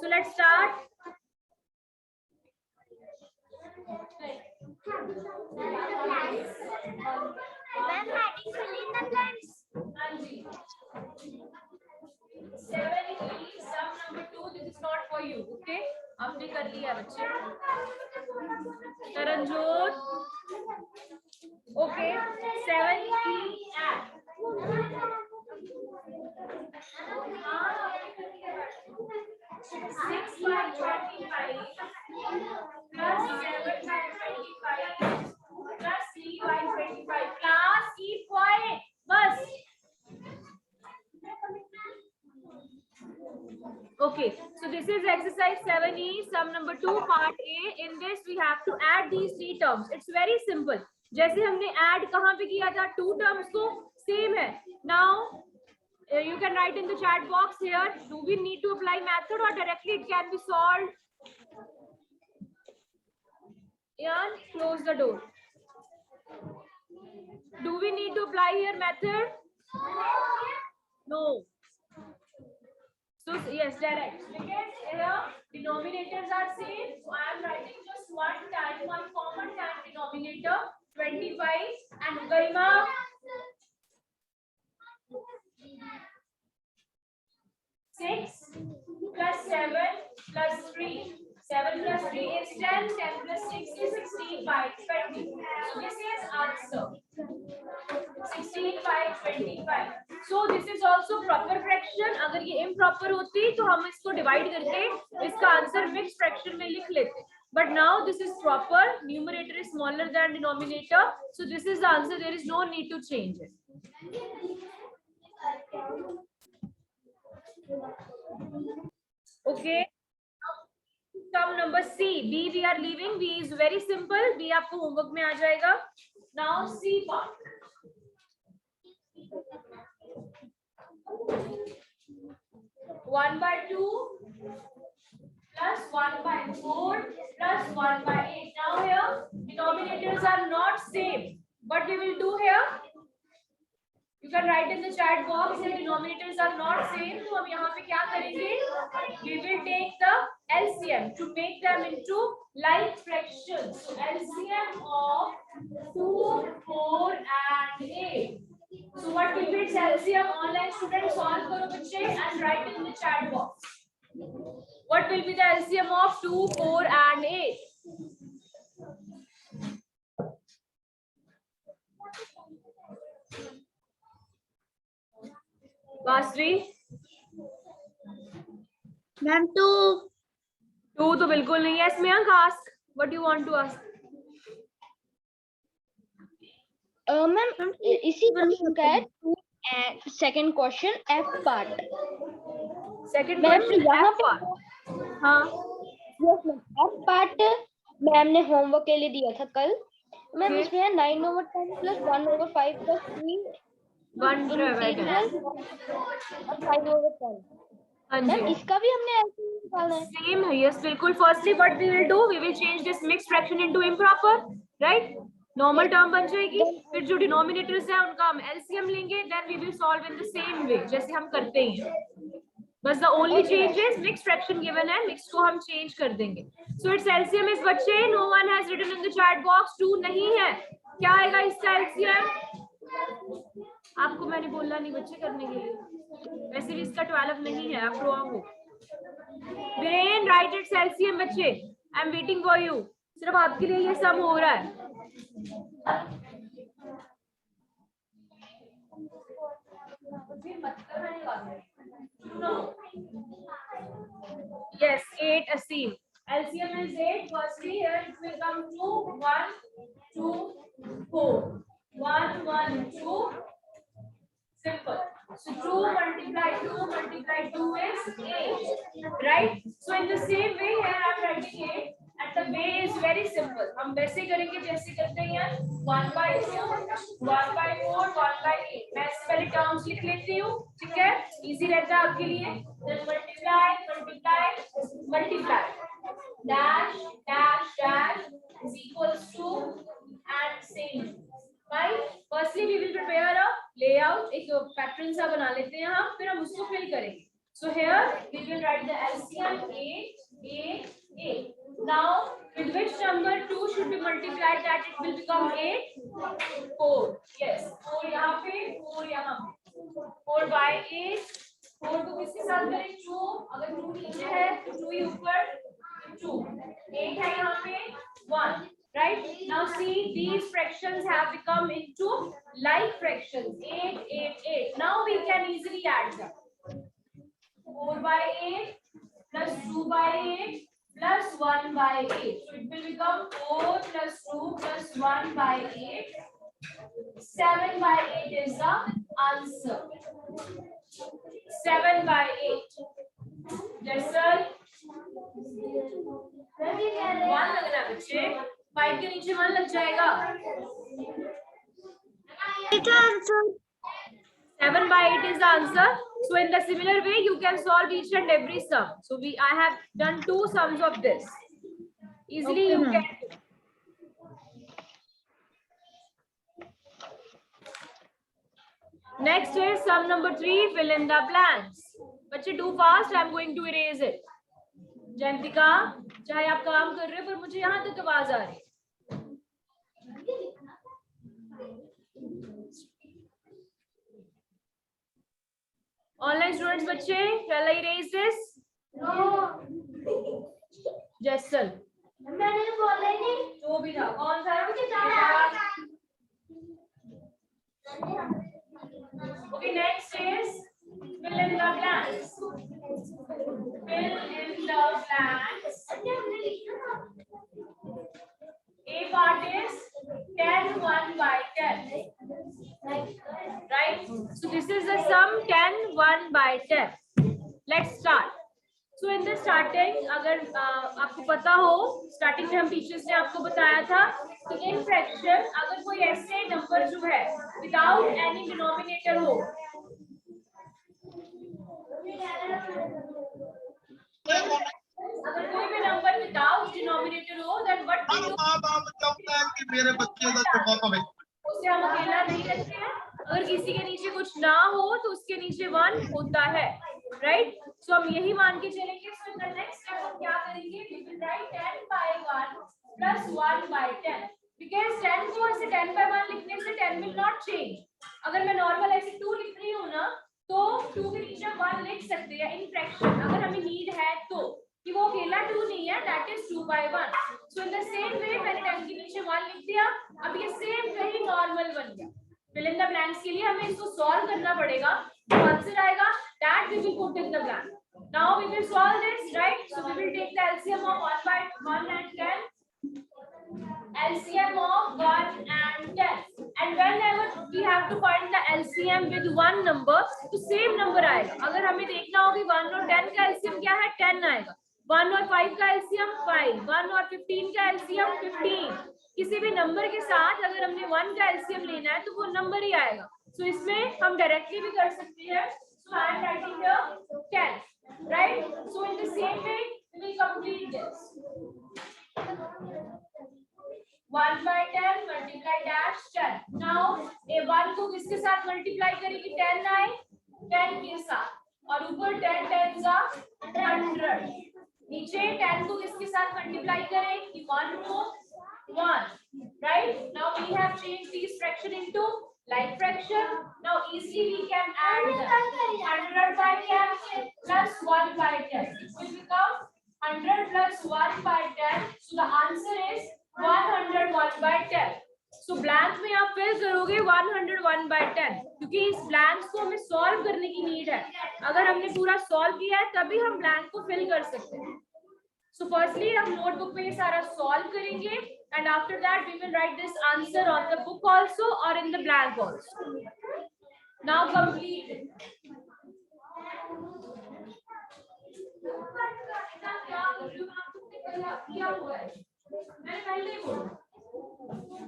So let's start. Ma'am, had you fill in the blanks? 7E, sum number 2. This is not for you. Okay? आपने कर लिया बच्चे. Taranjot. Okay. 7E add. 6 by 25 plus 7 by 25 plus 3 by 25. Class keep quiet. बस. Okay, so this is exercise 7E, sum number 2, part A. In this we have to add these three terms. It's very simple. जैसे हमने add कहाँ पे किया था, two terms को same है. Now you can write in the chat box here. Do we need to apply method or directly it can be solved? And close the door. Do we need to apply here method? No. So yes, direct. Because here denominators are same, so I am writing just one common time denominator, 25, and Garima. 6 plus 7 plus 3. 7 plus 3 is 10. 10 plus 6 is 16 by 20. So this is answer. 16 by 25. So this is also proper fraction. अगर ये improper होती तो हम इसको divide करके इसका answer mixed fraction में लिख लेते. But now this is proper. Numerator is smaller than denominator. So this is the answer. There is no need to change it. Okay. Sum number C. B we are leaving. B is very simple. B आपको homework में आ जाएगा. Now C part. 1 by 2 plus 1 by 4 plus 1 by 8. Now here denominators are not same. What we will do here? You can write in the chat box that denominators are not same. तो हम यहाँ पे क्या करेंगे? We will take the LCM to make them into like fractions. So LCM of 2, 4 and 8. So what will be its LCM? Online students solve करो बच्चे and write in the chat box. What will be the LCM of 2, 4 and 8? Vasri? Ma'am, 2. 2 तो बिल्कुल नहीं है. Yes, Mayank, ask. What do you want to ask? Ma'am, इसी question का है 2 and second question F part. Second Ma'am, question यहाँ F पे part. हाँ. yes ma'am, F part ma'am ने होमवर्क के लिए दिया था कल. मैम इसमें है 9/10 plus 1/5 plus 3 integral और 5/10. हाँ जी. मैम इसका भी हमने ऐसे ही निकालना है. Same है. Yes, बिल्कुल. Firstly, what we will do? We will change this mixed fraction into improper, right? Normal term बन जाएगी. फिर जो denominators है उनका हम LCM लेंगे. Then we will solve in the same way जैसे हम करते ही हैं. बस the only change is mixed fraction given है. Mixed को हम change कर देंगे. So its LCM is बच्चे. No one has written in the chat box. 2 नहीं है. क्या आएगा इसका LCM? आपको मैंने बोला नहीं बच्चे करने के लिए. वैसे भी इसका 12 नहीं है. आप wrong हो. Brain, write its LCM बच्चे. I'm waiting for you. सिर्फ आपके लिए ये सम हो रहा है. No. Yes, 8 Asim. LCM is 8. Firstly, here it will come to 1, 2, 4. 1, 1, 2. Simple. So 2 multiply 2 is 8. Right? So in the same way, here I am writing 8. And the way is very simple. हम वैसे करेंगे जैसे करते हैं 1 by 2, 1 by 4, 1 by 8. मैं इससे पहले terms लिख लेती हूँ. ठीक है? इजी रहता है आपके लिए. Then multiply. Dash, dash, dash is equals to and same. Right? Firstly, we will prepare a layout. एक पैटर्न सा बना लेते हैं हम. फिर हम उसको फिल करेंगे. So here we will write the LCM 8 with which number 2 should be multiplied that it will become 8? 4. Yes, 4 यहाँ पे, 4 यहाँ पे. 4 by 8. 4 को किसके साथ करें? 2. अगर 2 नीचे है तो 2 ही ऊपर, 2. 8 है यहाँ पे, 1. Right? Now see, these fractions have become into like fractions. 8, 8, 8. Now we can easily add them. 4 by 8 plus 2 by 8 plus 1 by 8. So it will become 4 plus 2 plus 1 by 8. 7 by 8 is the answer. 7 by 8. Yes, sir. 1 लगना बच्चे. 5 के नीचे 1 लग जाएगा. 7 by 8 is the answer. So in the similar way, you can solve each and every sum. So I have done 2 sums of this. Easily you can do. Next is sum number 3. Fill in the blanks. बच्चे do fast. I am going to erase it. जयंतिका, चाहे आप काम कर रहे हो पर मुझे यहाँ तक आवाज आ रही है. Online students बच्चे, shall I erase this? No. Jessel. मैंने तो बोला ही नहीं. जो भी था, कौन सा? Okay, next is fill in the blanks. Fill in the blanks. A part is 10 1 by 10. Right? So this is the sum 10 1 by 10. Let's start. So in the starting, अगर आपको पता हो, starting में हम टीचर्स ने आपको बताया था कि in fraction अगर कोई ऐसे नंबर जो है without any denominator हो, अगर कोई भी नंबर विदाउट डिनोमिनेटर हो, then what we do? कि मेरे बच्चे का उसे हम अकेला नहीं रखते हैं. अगर किसी के नीचे कुछ ना हो तो उसके नीचे 1 होता है. राइट? सो हम यही मान के चलेंगे. सो इन द नेक्स्ट स्टेप हम क्या करेंगे? We will write 10 by 1 plus 1 by 10. Because 10 को ऐसे 10 by 1 लिखने से 10 will not change. अगर मैं नॉर्मल ऐसे 2 लिख रही हूँ ना, तो 2 के नीचे 1 लिख सकते हैं इन फ्रैक्शन. अगर हमें नीड है तो, कि वो अकेला 2 नहीं है, that is 2 by 1. So in the same way मैंने 10 के नीचे 1 लिख दिया. अब ये सेम वही नॉर्मल बन गया. Fill in the blanks के लिए हमें इसको सॉल्व करना पड़ेगा. जो आंसर आएगा that we will put in the blank. Now we will solve this, right? So we will take the LCM of 1 by 1 and 10. LCM of 1 and 10. And whenever we have to find the LCM with one number, तो same number आएगा. अगर हमें देखना हो कि 1 और 10 का LCM क्या है, 10 आएगा. 1 और 5 का LCM 5, 1 और 15 का LCM 15. किसी भी नंबर के साथ अगर हमने 1 का LCM लेना है तो वो नंबर ही आएगा. So इसमें हम डायरेक्टली भी कर सकते हैं. So I am writing here 10, right? So in the same way we will complete this. 1 by 10 multiply dash 10. Now a 1 को किसके साथ मल्टीप्लाई करेंगे? 10 आए, 10 के साथ, और ऊपर 10 10s are 100. नीचे 10 को किसके साथ मल्टीप्लाई करें? कि 1 को 1. Right? Now we have changed these fraction into like fraction. Now easily we can add them. 100 by 10 plus 1 by 10. It will become 100 plus 1 by 10. So the answer is 101 by 10. So blank में आप fill करोगे 101 by 10, क्योंकि इस blanks को हमें solve करने की need है. अगर हमने पूरा solve किया है तभी हम blank को fill कर सकते हैं. So firstly हम notebook पे ये सारा solve करेंगे, and after that we will write this answer on the book also or in the blank also. Now complete it. क्या हुआ है? मैंने पहले ही बोला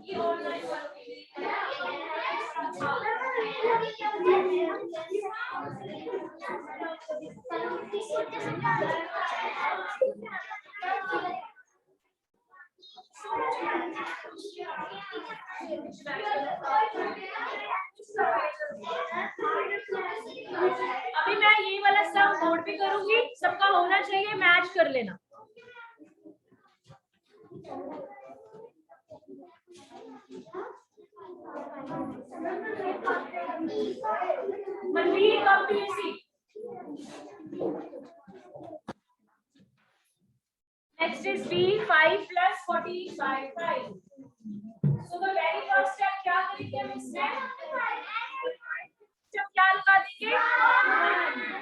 ये ऑनलाइन वर्क अभी मैं ये वाला सम बोर्ड पे करूंगी, सबका होना चाहिए, मैच कर लेना. Manveer, come to your seat. Next is B, 5 plus 14 by 5. So the very first step क्या करेंगे हम इसमें? जब क्या लगा देंगे?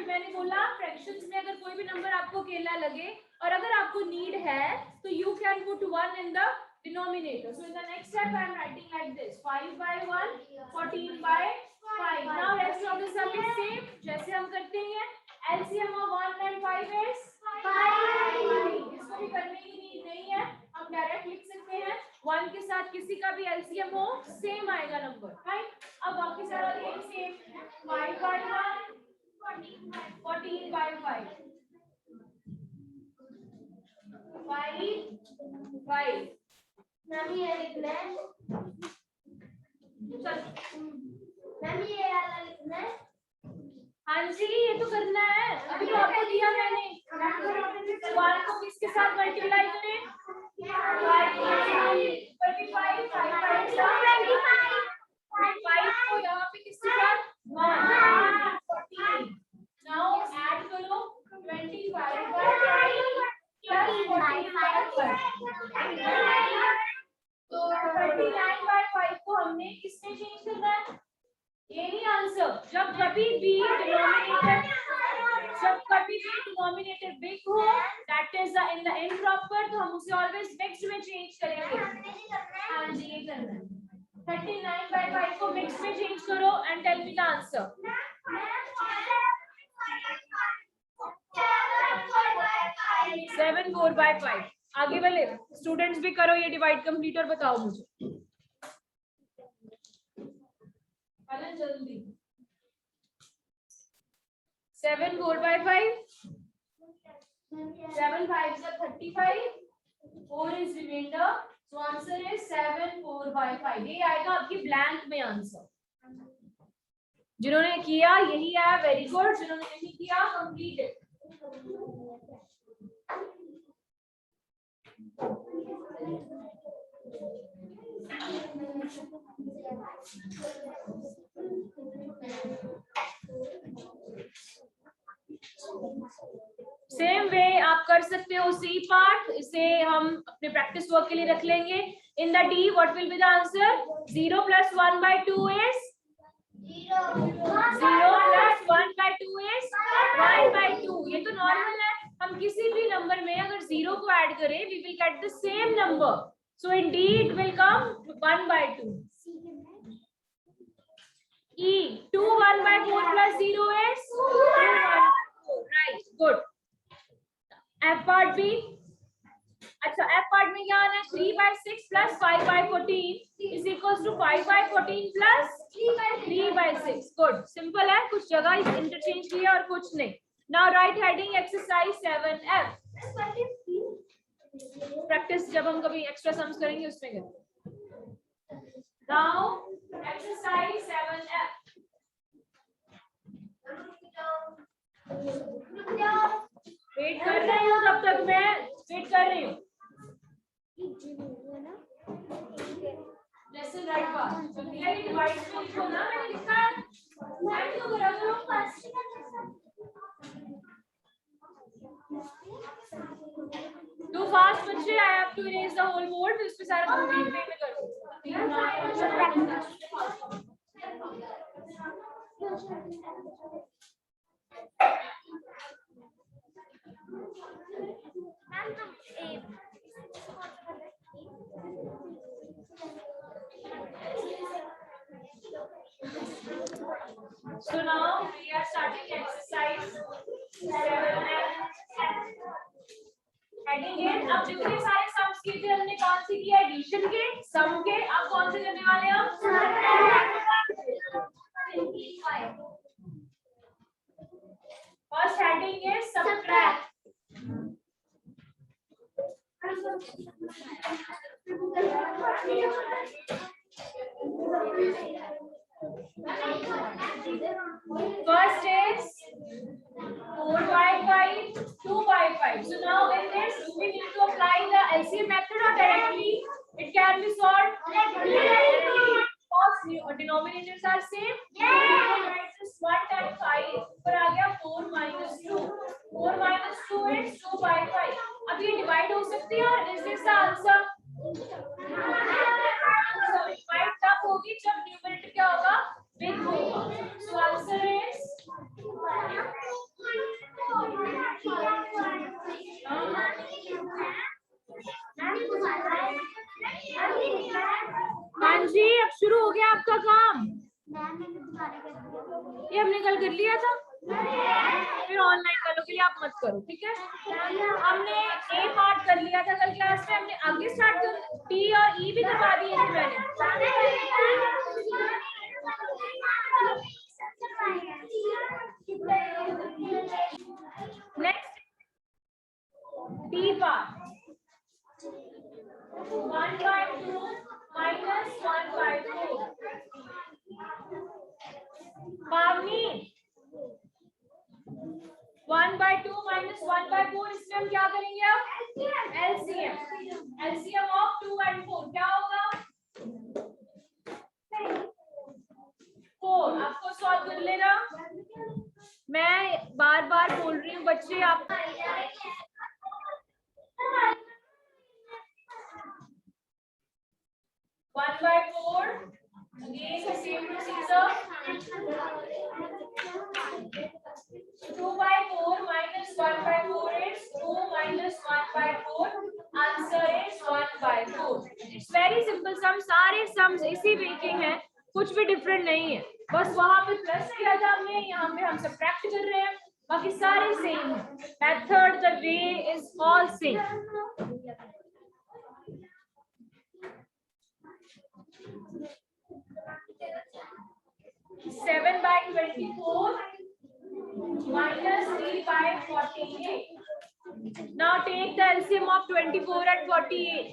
मैंने बोला फ्रैक्शंस में अगर कोई भी नंबर आपको अकेला लगे और अगर आपको नीड है तो you can put 1 in the denominator. So in the next step I am writing like this: 5 by 1, 14 by 5. Now rest of the sum is same. जैसे हम करते हैं LCM of 1 and 5 is 5. इसको भी करने की नीड नहीं है, हम डायरेक्ट लिख सकते हैं 1 के साथ किसी का भी LCM हो सेम आएगा नंबर, राइट? अब बाकी सारा ये सेम 5 by 1, 14 by 5, 5 मैम ये लिखना है, मैम ये वाला लिखना है। हाँ जी, ये तो करना है, अभी तो आपको दिया मैंने। 1 को किसके साथ मल्टीप्लाई करें? 5 को यहाँ पे किसके साथ? 1, 14। नाउ ऐड करो 25 तो 39 by 5 को हमने किसमें चेंज करना है? ये नहीं आंसर। जब कभी भी डिनोमिनेटर बिग हो, that is in the improper, तो हम उसे ऑलवेज नेक्स्ट में चेंज करेंगे। हाँ जी, ये करना है। 39 by 5 को मिक्स में चेंज करो and tell me the answer. 7 4 by 5। आगे वाले स्टूडेंट्स भी करो ये डिवाइड कंप्लीट और बताओ मुझे जल्दी। 7 4 by 5, 7 5 is 35, 4 is remainder, so answer is 7 4 by 5। ये आएगा आपकी ब्लैंक में आंसर। जिन्होंने किया यही है, वेरी गुड। जिन्होंने नहीं किया कंप्लीट इट। सेम वे आप कर सकते हो सी पार्ट, इसे हम अपने प्रैक्टिस वर्क के लिए रख लेंगे। In the D what will be the answer? 0 plus 1 by 2 is 0 plus 1 by 2 is 1 by 2। ये तो नॉर्मल है, हम किसी भी नंबर में अगर 0 को ऐड करें we will get the same number, so in D it will come 1 by 2। E 2 1 by 4 plus 0 is 2 1 by 4, right, good। F part B, अच्छा F part में क्या आना है? 3 by 6 plus 5 by 14 is equals to 5 by 14 plus 3 by 6। Good, simple है, कुछ जगह interchange किया और कुछ नहीं। Now write heading exercise 7F। Practice जब हम कभी एक्स्ट्रा सम्स करेंगे उसमें करेंगे। Now exercise 7F। वेट कर रही हूँ, तब तक मैं वेट कर रही हूँ। लेसन राइट पार्ट ये डिवाइड में लिखो ना, मैंने लिखा है राइट तो करा करो फर्स्ट। टू फास्ट बच्चे, I have to erase the whole board, फिर इसमें सारा कंप्लीट वे में करो। So now we are starting exercise 7F। Heading है, अब जितने सारे सम्स किए थे हमने कौन सी किया? एडिशन के, सम के। अब कौन से करने वाले हैं? फर्स्ट हेडिंग है subtract. First is 4 by 5, 2 by 5. So now in this we need to apply the LCM method or direct clear? Is this the answer? Fight तब होगी जब न्यूमरेटर क्या होगा? Big होगा. So answer is हाँ जी, अब शुरू हो गया आपका काम. ये हमने कल कर लिया था, फिर ऑनलाइन वालों के लिए आप मत करो, ठीक है? हमने ए पार्ट कर लिया था कल क्लास में, हमने आगे स्टार्ट कर टी और ई भी करवा दिए थे मैंने. Next T part 1/2 minus 1/4. पावनी 1/2 minus 1/4, इसमें हम क्या करेंगे अब? LCM. LCM of 2 and 4 क्या होगा? 4. आपको सॉल्व कर लेना. मैं बार बार बोल रही हूँ बच्चे, आप 1/4. Again the same procedure. 2/4 minus 1/4 is 2 minus 1/4. Answer is 1/4. It's very simple sum. सारे sums इसी वे के हैं, कुछ भी डिफरेंट नहीं है. बस वहां पे प्लस किया था हमने, यहाँ पे हम सब्ट्रैक्ट कर रहे हैं, बाकी सारे सेम है. Method the way is all same. 7/24 minus 3/48. Now take the LCM of 24 and 48.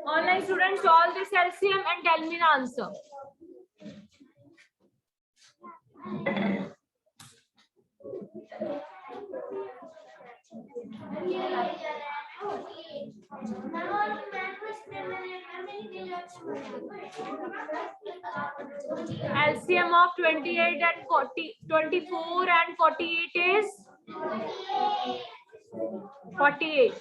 Online students, solve this LCM and tell me the answer. LCM of 28 and 24 and 48 is 48.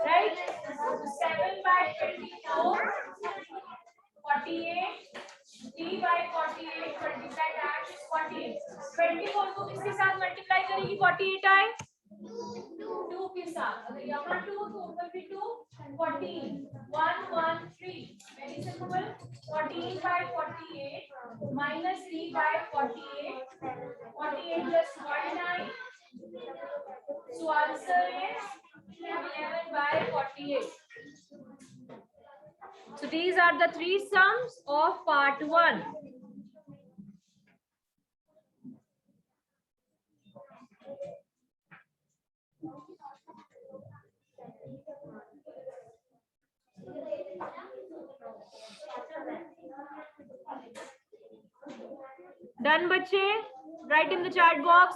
Right? 7/24, 48, 3/48, 25 is 48. 24 को किसके साथ multiply करेगी? 48 आए 2 के साथ. अगर यहाँ 2 तो ऊपर भी 2. 14, 1, 1, 3. Very simple. 14/48 minus 3/48. 48 plus 49. So answer is 11/48. So these are the three sums of part 1. Done, बच्चे? Write in the chat box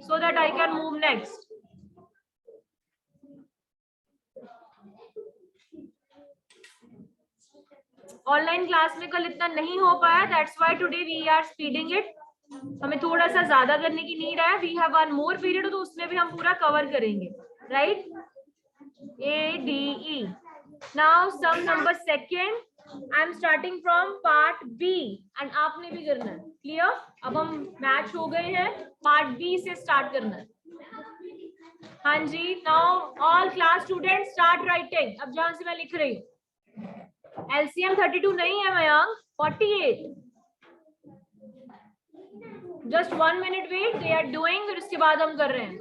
so that I can move next. Online class में कल इतना नहीं हो पाया, that's why today we are speeding it. हमें थोड़ा सा ज्यादा करने की नीड है. We have one more period, तो उसमें भी हम पूरा कवर करेंगे. Right? ADE. Now some number second. I am starting from part B and आपने भी करना है. क्लियर? अब हम मैच हो गए हैं, पार्ट बी से स्टार्ट करना है. हाँ जी. Now all class student start writing. अब जहां से मैं लिख रही हूँ, LCM 32 नहीं है Mayank, 48. Just 1 minute wait, they are doing, फिर उसके बाद हम कर रहे हैं.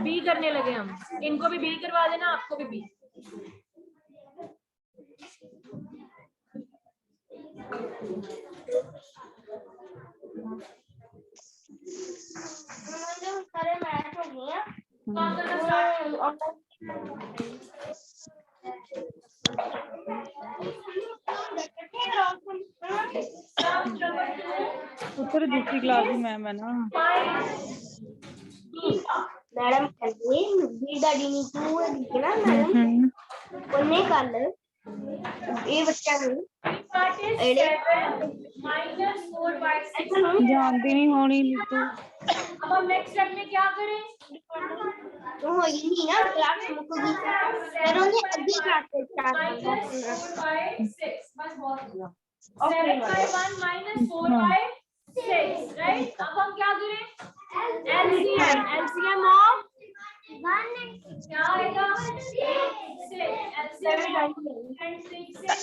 बी करने लगे हम. इनको भी बी करवा देना, आपको भी बी. सारे मैच हो गए हैं। काम करना स्टार्ट उत्तर दूसरी क्लास की मैम है ना। मैडम डैडी ने क्यों ना मैडम उन्हें कल ये बच्चा जानती नहीं होनी नीतू। अब हम नेक्स्ट स्टेप में क्या करें? हो ही नहीं ना क्लास मुक गई फिर उन्हें अगली क्लास से स्टार्ट करना -4/6 बस बहुत हुआ। 7/1 -4/6 राइट। अब हम क्या करें? LCM ऑफ क्या आएगा? 6 and 6 is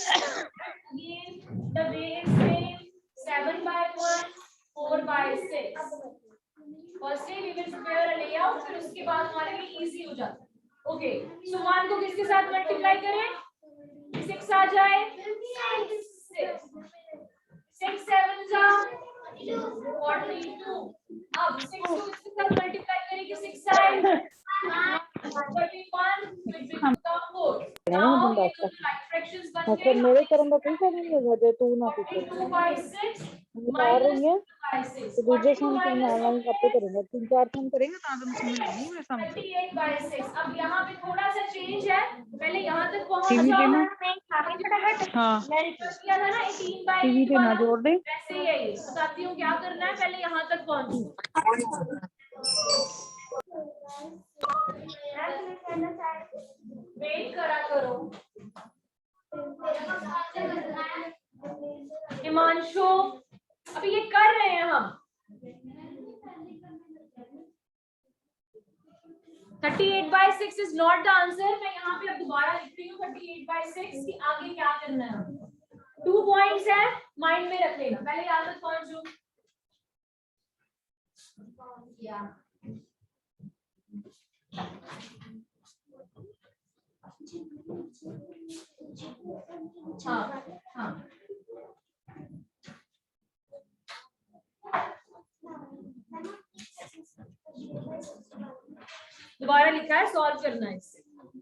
again the way is same 7/1 4/6. Firstly we will prepare a layout, फिर उसके बाद हमारे लिए easy हो जाता है। Okay, so 1 को किसके साथ मल्टीप्लाई करें? 6 आ जाए 6 7 जा 42। अब 6 को किसके साथ मल्टीप्लाई करें कि 6 आए 31 which becomes 4। Now ये तो right fractions बन गए। मेरे करम का कोई फायदा नहीं होगा जो तू ना पूछे। 2/6 मार रही है तो दूसरे -2/6 सम के ऑनलाइन कब करेंगे? 3-4 सम करेंगे तो समझ नहीं मेरे सम से। 38/6। अब यहाँ पे थोड़ा सा चेंज है, पहले यहाँ तक पहुँच टीवी जाओ। देना फटाफट हाँ किया था ना 18/8 टीवी देना वाला, जोड़ दे। वैसे ही है ये। बताती हूँ क्या करना है, पहले यहाँ तक पहुँचो। वेट करा करो। हिमांशु अभी ये कर रहे हैं हम। 38/6 इज नॉट द आंसर। मैं यहाँ पे अब दोबारा लिख रही हूँ 38/6 की आगे क्या करना है। 2 पॉइंट्स है, माइंड में रख लेना। पहले यहाँ तक पहुंचो। हाँ हाँ दोबारा लिखा है, सॉल्व करना है इससे।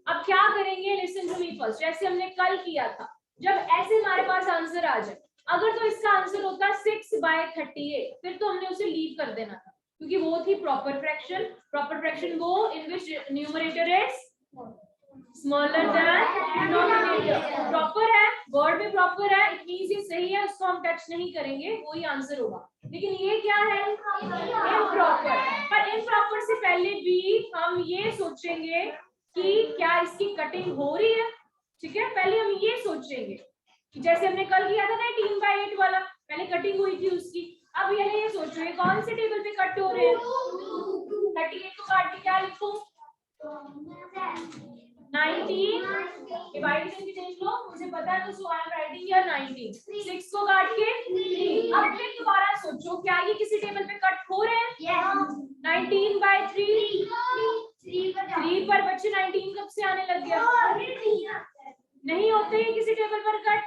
अब क्या करेंगे, लिसन टू मी फर्स्ट। जैसे हमने कल किया था, जब ऐसे हमारे पास आंसर आ जाए, अगर तो इसका आंसर होता 6/38 फिर तो हमने उसे लीव कर देना था, क्योंकि वो थी प्रॉपर फ्रैक्शन। प्रॉपर फ्रैक्शन वो in which numerator is smaller than denominator. Proper है, वर्ड में प्रॉपर है, इट मींस ये सही है, उसको हम टच नहीं करेंगे, वही आंसर होगा। लेकिन ये क्या है, इम्प्रॉपर। पर इम्प्रॉपर से पहले भी हम ये सोचेंगे कि क्या इसकी कटिंग हो रही है। ठीक है, पहले हम ये सोचेंगे कि जैसे हमने कल किया था ना 18/8 वाला, पहले कटिंग हुई थी उसकी। अब ये सोचो ये कौन से टेबल पे कट हो रहे हैं। 38 को काट के क्या लिखूं, 19 डिवाइडेशन भी देख लो, मुझे पता है, तो सो आई एम राइटिंग हियर 19। 6 को काट के 3। अब फिर दोबारा सोचो क्या ये किसी टेबल पे कट हो रहे हैं। 19/3 3 पर बच्चे 19 कब से आने लग गया। नहीं होते हैं किसी टेबल पर कट,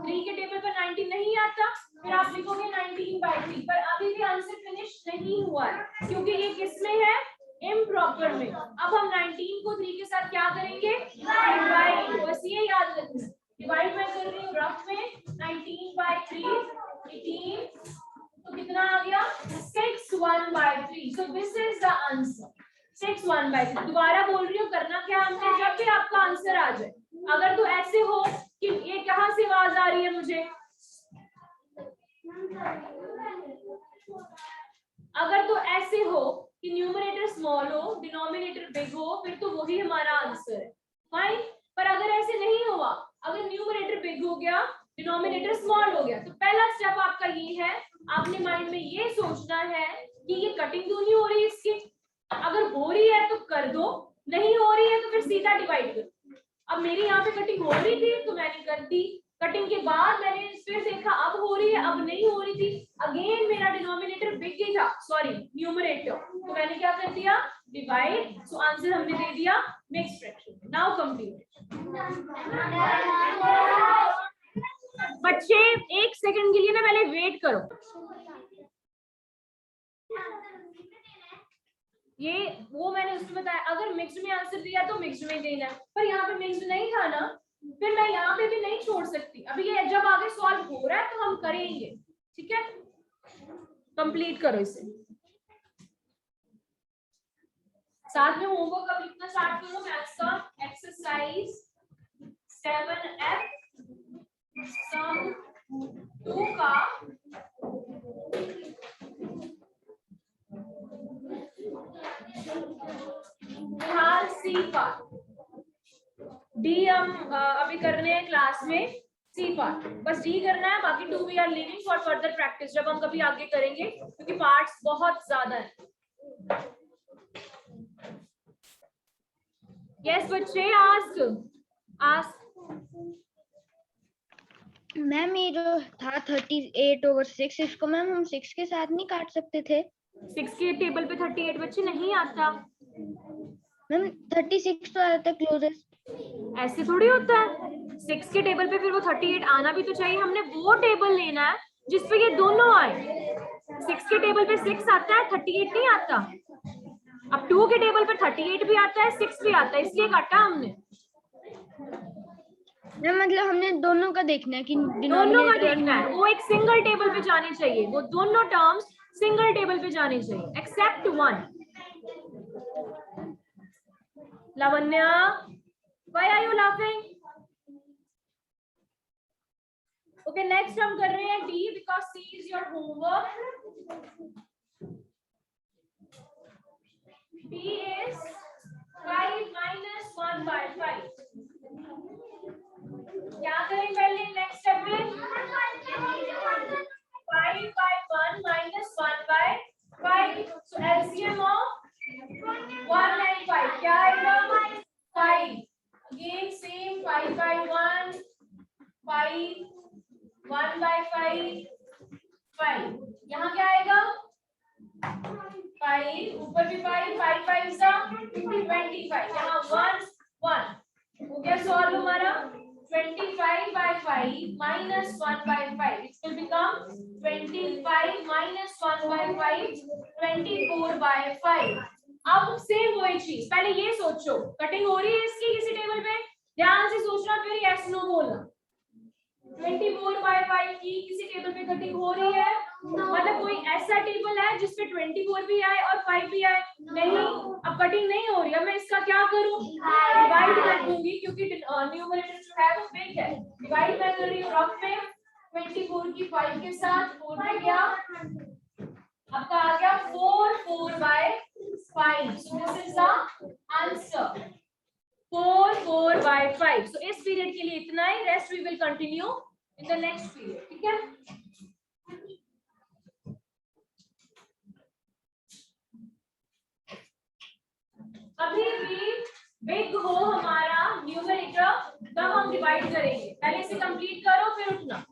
3 के टेबल पर 19 नहीं आता, फिर आप लिखोगे 19/3। पर अभी भी आंसर फिनिश नहीं हुआ है, क्योंकि ये किस में है, इम्प्रॉपर में। अब हम 19 को 3 के साथ क्या करेंगे, डिवाइड। बस ये याद रखना, डिवाइड मैं कर रही हूँ रफ में। 19/3 18, तो कितना आ गया 6/1/3। So this is the answer 6/1/3। दोबारा बोल रही हूँ, करना क्या हमने, जब भी आपका आंसर आ जाए, अगर तो ऐसे हो कि ये कहाँ से आवाज आ रही है मुझे, अगर तो ऐसे हो कि न्यूमरेटर स्मॉल हो डिनोमिनेटर बिग हो, फिर तो वही हमारा आंसर है, फाइन। पर अगर ऐसे नहीं हुआ, अगर न्यूमरेटर बिग हो गया डिनोमिनेटर स्मॉल हो गया, तो पहला स्टेप आपका ये है, आपने माइंड में ये सोचना है कि ये कटिंग क्यों नहीं हो रही इसकी। अगर हो रही है तो कर दो, नहीं हो रही है तो फिर सीधा डिवाइड करो। अब मेरी यहाँ पे कटिंग हो रही थी तो मैंने कर दी, कटिंग के बाद मैंने फिर देखा अब हो रही है, अब नहीं हो रही थी, अगेन मेरा डिनोमिनेटर बिग ही था, सॉरी न्यूमरेटर, तो मैंने क्या कर दिया, डिवाइड। सो आंसर हमने दे दिया मिक्स्ड फ्रैक्शन। Now complete. बच्चे 1 सेकंड के लिए ना पहले वेट करो। ये वो मैंने उसमें बताया, अगर मिक्स्ड में आंसर दिया तो मिक्स्ड में देना है, पर यहाँ पे मिक्स्ड नहीं था ना, फिर मैं यहाँ पे भी नहीं छोड़ सकती। अभी ये जब आगे सॉल्व हो रहा है तो हम करेंगे, ठीक है। कंप्लीट करो इसे, साथ में होमवर्क अब लिखना स्टार्ट करो। मैथ्स का एक्सरसाइज 7F सम 2 का निहाल सी पार्ट, डी हम अभी कर रहे हैं क्लास में, सी पार्ट बस डी करना है, बाकी 2 we are living for further practice, जब हम कभी आगे करेंगे, क्योंकि पार्ट्स बहुत ज्यादा है। यस बच्चे, आस्क। मैम ये जो था 38/6, इसको मैम हम 6 के साथ नहीं काट सकते थे? 6 के टेबल पे 38 बच्चे नहीं आता मैम 36 तो आता है क्लोजेस्ट। ऐसे थोड़ी होता है, 6 के टेबल पे फिर वो 38 आना भी तो चाहिए। हमने वो टेबल लेना है जिसपे ये दोनों आए। 6 के टेबल पे 6 आता है, 38 नहीं आता। अब 2 के टेबल पे 38 भी आता है, 6 भी आता है, इसलिए काटा हमने। मतलब हमने दोनों का देखना है कि दोनों का देखना है, वो एक सिंगल टेबल पे जाने चाहिए, वो दोनों टर्म्स सिंगल टेबल पे जाने चाहिए except 1। Lavanya, why are you laughing? Okay, next हम कर रहे हैं D because C is your homework. D is 5 minus 1 by 5. क्या करें पहले नेक्स्ट स्टेप में? 5 by 1 minus 1 by 5. So LCM of 1 and 5 क्या आएगा? 5. Again same 5 by 1 5 1 by 5 5. यहाँ क्या आएगा? 5 ऊपर भी 5 5 5 सा 25. यहाँ 1 1 हो गया सॉल्व हमारा। 25 by 5 minus 1 by 5. It will become 25 minus 1 by 5, 24 by 5. अब सेम वही चीज, पहले ये सोचो कटिंग हो रही है इसकी किसी टेबल पे, ध्यान से सोचना, फिर यस नो बोलना। 24 by 5 की किसी टेबल पे कटिंग हो रही है, मतलब कोई ऐसा टेबल है जिसपे 24 भी आए और 5 भी आए? नहीं, अब कटिंग नहीं हो रही है, मैं इसका क्या करूं? डिवाइड कर दूंगी, क्योंकि न्यूमरेटर जो है वो बिग है। डिवाइड मैं कर रही हूँ रफ में, 24 की 5 के साथ 4 में गया, आपका आ गया 4 by 5. So this is the answer. 4 by 5. So इस पीरियड के लिए इतना ही, rest we will continue in the next period, ठीक है। अभी भी बिग हो हमारा न्यूमरेटर, तब हम डिवाइड करेंगे। पहले इसे कंप्लीट करो फिर उठना।